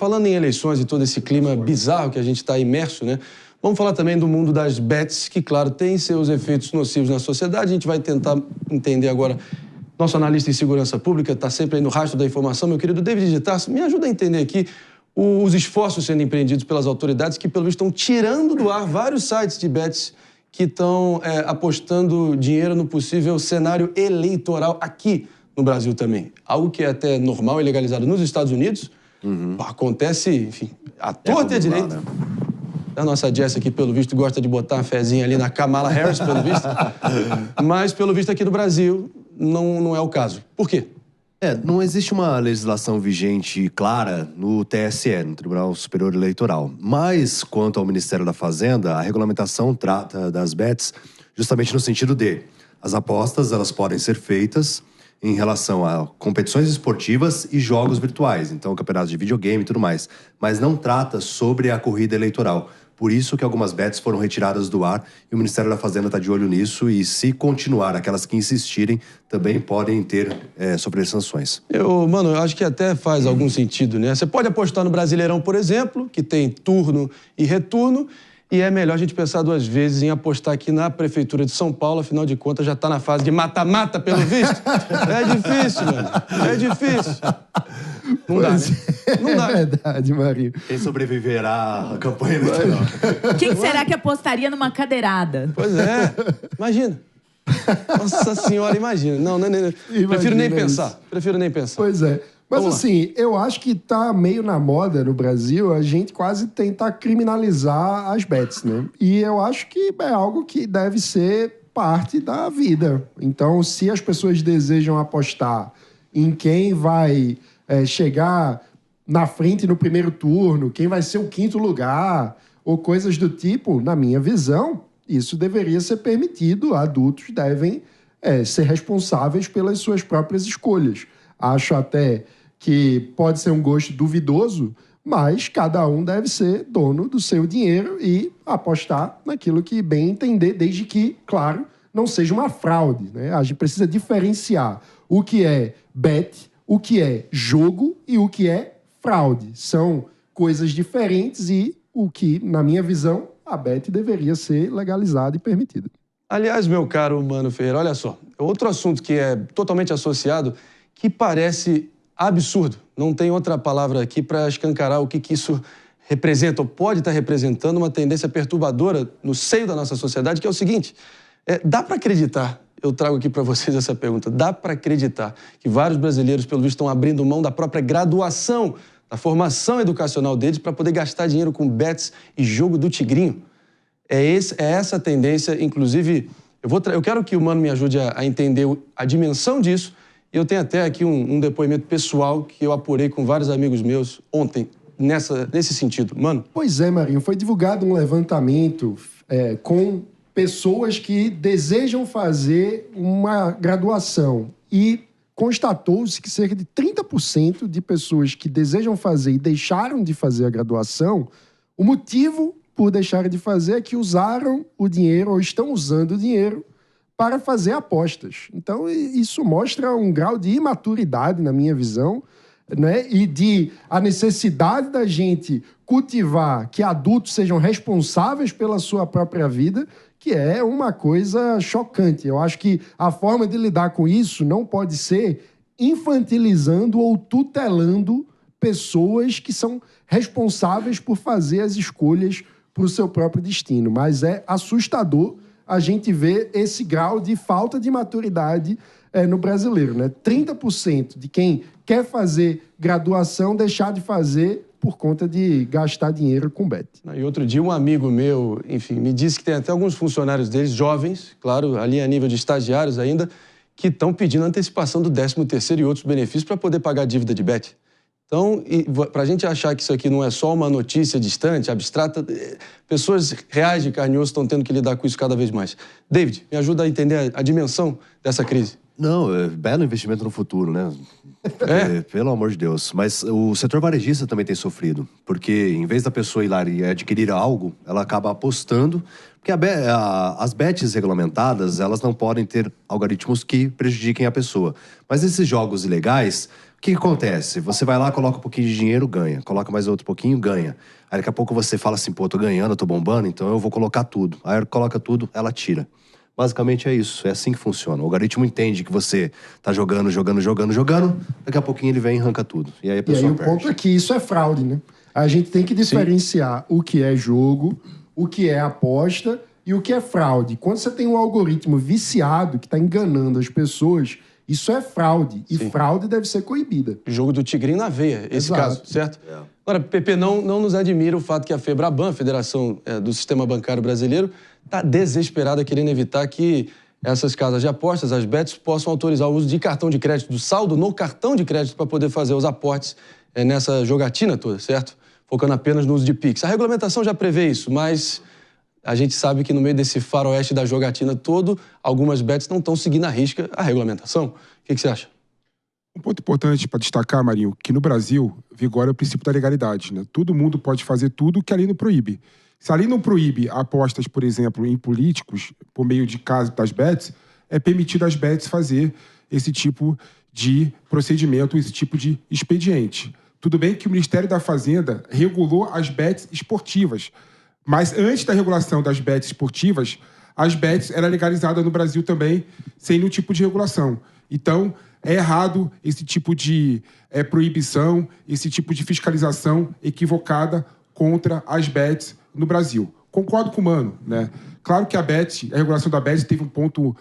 Falando em eleições e todo esse clima bizarro que a gente está imerso, né? Vamos falar também do mundo das bets, que, claro, tem seus efeitos nocivos na sociedade. A gente vai tentar entender agora. Nosso analista em segurança pública está sempre aí no rastro da informação. Meu querido David de Tarso, me ajuda a entender aqui os esforços sendo empreendidos pelas autoridades que, pelo visto, estão tirando do ar vários sites de bets que estão apostando dinheiro no possível cenário eleitoral aqui no Brasil também. Algo que é até normal e legalizado nos Estados Unidos. Acontece, enfim, à torta e à direita. Né? A nossa Jess aqui, pelo visto, gosta de botar uma fezinha ali na Kamala Harris, pelo visto. Mas, pelo visto, aqui no Brasil, não é o caso. Por quê? Não existe uma legislação vigente clara no TSE, no Tribunal Superior Eleitoral. Mas, quanto ao Ministério da Fazenda, a regulamentação trata das bets justamente no sentido de as apostas, elas podem ser feitas em relação a competições esportivas e jogos virtuais, então campeonatos de videogame e tudo mais, mas não trata sobre a corrida eleitoral. Por isso que algumas bets foram retiradas do ar e o Ministério da Fazenda está de olho nisso e, se continuar, aquelas que insistirem também podem ter sofrer sanções. Eu acho que até faz algum sentido, né? Você pode apostar no Brasileirão, por exemplo, que tem turno e retorno, e é melhor a gente pensar duas vezes em apostar aqui na Prefeitura de São Paulo, afinal de contas já está na fase de mata-mata, pelo visto. É difícil, mano. É difícil. Não dá, né? Não dá. É verdade, Marinho. Quem sobreviverá à campanha eleitoral? Quem será que apostaria numa cadeirada? Pois é. Imagina. Nossa Senhora, imagina. Não. Prefiro nem pensar. Prefiro nem pensar. Pois é. Mas assim, eu acho que tá meio na moda no Brasil a gente quase tentar criminalizar as bets, né? E eu acho que é algo que deve ser parte da vida. Então, se as pessoas desejam apostar em quem vai chegar na frente no primeiro turno, quem vai ser o quinto lugar, ou coisas do tipo, na minha visão, isso deveria ser permitido. Adultos devem ser responsáveis pelas suas próprias escolhas. Acho até que pode ser um gosto duvidoso, mas cada um deve ser dono do seu dinheiro e apostar naquilo que bem entender, desde que, claro, não seja uma fraude, né? A gente precisa diferenciar o que é bet, o que é jogo e o que é fraude. São coisas diferentes e o que, na minha visão, a bet deveria ser legalizada e permitida. Aliás, meu caro Mano Ferreira, olha só, outro assunto que é totalmente associado, que parece absurdo. Não tem outra palavra aqui para escancarar o que isso representa, ou pode estar representando uma tendência perturbadora no seio da nossa sociedade, que é o seguinte: dá para acreditar, eu trago aqui para vocês essa pergunta, dá para acreditar que vários brasileiros, pelo visto, estão abrindo mão da própria graduação, da formação educacional deles, para poder gastar dinheiro com bets e jogo do tigrinho? É essa a tendência, inclusive, eu quero que o Mano me ajude a entender a dimensão disso. E eu tenho até aqui um depoimento pessoal que eu apurei com vários amigos meus ontem, nesse sentido. Mano? Pois é, Marinho. Foi divulgado um levantamento com pessoas que desejam fazer uma graduação. E constatou-se que cerca de 30% de pessoas que desejam fazer e deixaram de fazer a graduação, o motivo por deixarem de fazer é que usaram o dinheiro ou estão usando o dinheiro para fazer apostas. Então, isso mostra um grau de imaturidade, na minha visão, né? E de a necessidade da gente cultivar que adultos sejam responsáveis pela sua própria vida, que é uma coisa chocante. Eu acho que a forma de lidar com isso não pode ser infantilizando ou tutelando pessoas que são responsáveis por fazer as escolhas para o seu próprio destino. Mas é assustador a gente vê esse grau de falta de maturidade no brasileiro, né? 30% de quem quer fazer graduação deixar de fazer por conta de gastar dinheiro com bet. E outro dia um amigo meu, enfim, me disse que tem até alguns funcionários deles, jovens, claro, ali a nível de estagiários ainda, que estão pedindo antecipação do 13º e outros benefícios para poder pagar a dívida de bet. Então, para a gente achar que isso aqui não é só uma notícia distante, abstrata, pessoas reais de carne e osso estão tendo que lidar com isso cada vez mais. David, me ajuda a entender a dimensão dessa crise. Não, é belo investimento no futuro, né? Pelo amor de Deus. Mas o setor varejista também tem sofrido, porque em vez da pessoa ir lá e adquirir algo, ela acaba apostando, porque as bets regulamentadas, elas não podem ter algoritmos que prejudiquem a pessoa. Mas esses jogos ilegais, O que acontece? Você vai lá, coloca um pouquinho de dinheiro, ganha. Coloca mais outro pouquinho, ganha. Aí daqui a pouco você fala assim, pô, tô ganhando, tô bombando, então eu vou colocar tudo. Aí ela coloca tudo, ela tira. Basicamente é isso, é assim que funciona. O algoritmo entende que você tá jogando, daqui a pouquinho ele vem e arranca tudo. E aí a pessoa perde. O ponto é que isso é fraude, né? A gente tem que diferenciar o que é jogo, o que é aposta e o que é fraude. Quando você tem um algoritmo viciado que está enganando as pessoas, isso é fraude. E fraude deve ser coibida. Jogo do tigrinho na veia, esse caso, certo? Agora, Pepe, não nos admira o fato que a FEBRABAN, a Federação do Sistema Bancário Brasileiro, está desesperada querendo evitar que essas casas de apostas, as bets, possam autorizar o uso de cartão de crédito, do saldo no cartão de crédito para poder fazer os aportes nessa jogatina toda, certo? Focando apenas no uso de Pix. A regulamentação já prevê isso, mas a gente sabe que no meio desse faroeste da jogatina todo, algumas bets não estão seguindo à risca a regulamentação. O que você acha? Um ponto importante para destacar, Marinho, que no Brasil vigora o princípio da legalidade, né? Todo mundo pode fazer tudo que a lei não proíbe. Se a lei não proíbe apostas, por exemplo, em políticos, por meio de caso das bets, é permitido às bets fazer esse tipo de procedimento, esse tipo de expediente. Tudo bem que o Ministério da Fazenda regulou as bets esportivas, mas antes da regulação das bets esportivas, as bets eram legalizadas no Brasil também, sem nenhum tipo de regulação. Então, é errado esse tipo de proibição, esse tipo de fiscalização equivocada contra as bets no Brasil. Concordo com o Mano, né? Claro que a regulação da bet teve um ponto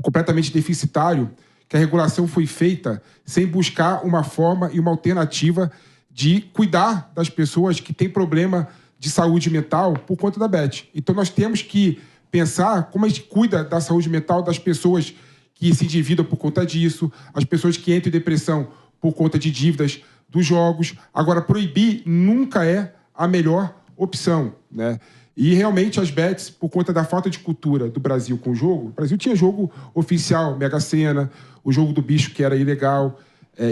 completamente deficitário, que a regulação foi feita sem buscar uma forma e uma alternativa de cuidar das pessoas que têm problema de saúde mental por conta da bet. Então nós temos que pensar como a gente cuida da saúde mental das pessoas que se endividam por conta disso, as pessoas que entram em depressão por conta de dívidas dos jogos. Agora, proibir nunca é a melhor opção, né? E realmente as bets, por conta da falta de cultura do Brasil com o jogo, o Brasil tinha jogo oficial, Mega Sena, o jogo do bicho que era ilegal,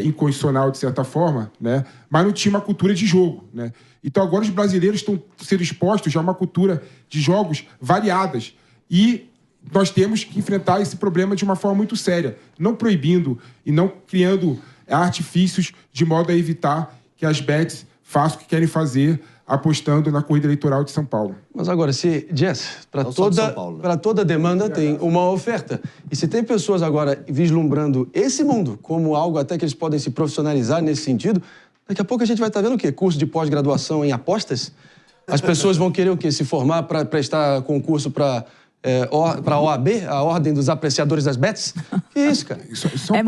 inconstitucional de certa forma, né? Mas não tinha uma cultura de jogo, né? Então agora os brasileiros estão sendo expostos já a uma cultura de jogos variadas e nós temos que enfrentar esse problema de uma forma muito séria, não proibindo e não criando artifícios de modo a evitar que as bets façam o que querem fazer apostando na corrida eleitoral de São Paulo. Mas agora, para toda demanda tem uma oferta. E se tem pessoas agora vislumbrando esse mundo como algo até que eles podem se profissionalizar nesse sentido, daqui a pouco a gente vai estar vendo o quê? Curso de pós-graduação em apostas? As pessoas vão querer o quê? Se formar para prestar concurso para a OAB, a Ordem dos Apreciadores das Bets? Que isso, cara? É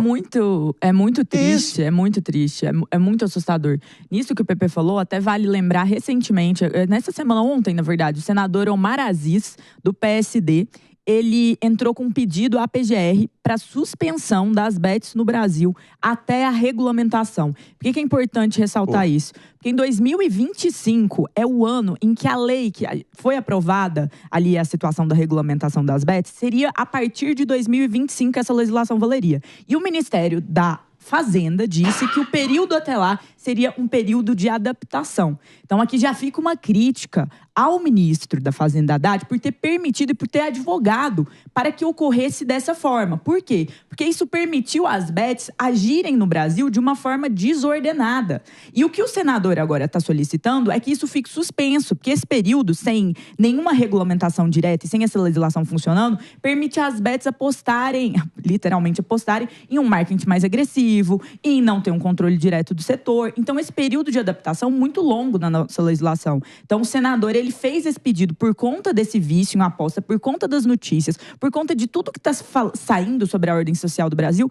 muito triste, é muito triste, é muito assustador. Nisso que o Pepe falou, até vale lembrar recentemente, nessa semana, ontem, na verdade, o senador Omar Aziz, do PSD, ele entrou com um pedido à PGR para suspensão das bets no Brasil até a regulamentação. Por que é importante ressaltar isso? Porque em 2025 é o ano em que a lei que foi aprovada, ali a situação da regulamentação das bets, seria a partir de 2025 que essa legislação valeria. E o Ministério da Fazenda disse que o período até lá seria um período de adaptação. Então aqui já fica uma crítica ao ministro da Fazenda, Haddad, por ter permitido e por ter advogado para que ocorresse dessa forma. Por quê? Porque isso permitiu às bets agirem no Brasil de uma forma desordenada. E o que o senador agora está solicitando é que isso fique suspenso, porque esse período, sem nenhuma regulamentação direta e sem essa legislação funcionando, permite às bets apostarem, literalmente apostarem, em um marketing mais agressivo, em não ter um controle direto do setor. Então, esse período de adaptação é muito longo na nossa legislação. Então, o senador, ele fez esse pedido por conta desse vício em aposta, por conta das notícias, por conta de tudo que está saindo sobre a ordem social do Brasil,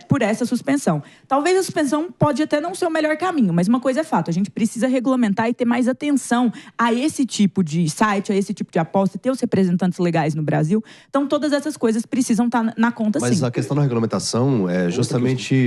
por essa suspensão. Talvez a suspensão pode até não ser o melhor caminho, mas uma coisa é fato, a gente precisa regulamentar e ter mais atenção a esse tipo de site, a esse tipo de aposta, ter os representantes legais no Brasil. Então, todas essas coisas precisam estar na conta, sim. Mas a questão da regulamentação é justamente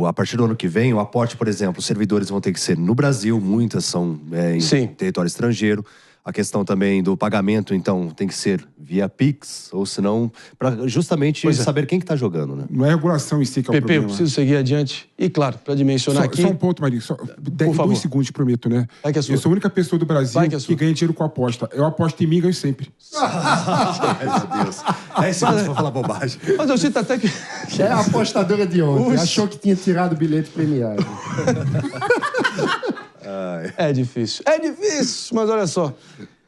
a partir do ano que vem, o aporte, por exemplo, os servidores vão ter que ser no Brasil, muitas são em território estrangeiro. A questão também do pagamento, então, tem que ser via Pix, ou senão, para justamente saber quem que tá jogando, né? Não é a regulação em si que é o Pepe, eu problema. preciso seguir adiante. E, claro, para dimensionar aqui... Só um ponto, Marinho. Por favor. 2 segundos, prometo, né? Vai que é sua. Eu sou a única pessoa do Brasil Vai que é sua. que ganha dinheiro com aposta. Eu aposto em mim e ganho sempre. Ai, meu Deus. 10 segundos pra falar bobagem. Mas eu sinto até que... É a apostadora de ontem. Achou que tinha tirado o bilhete premiado. É difícil, mas olha só.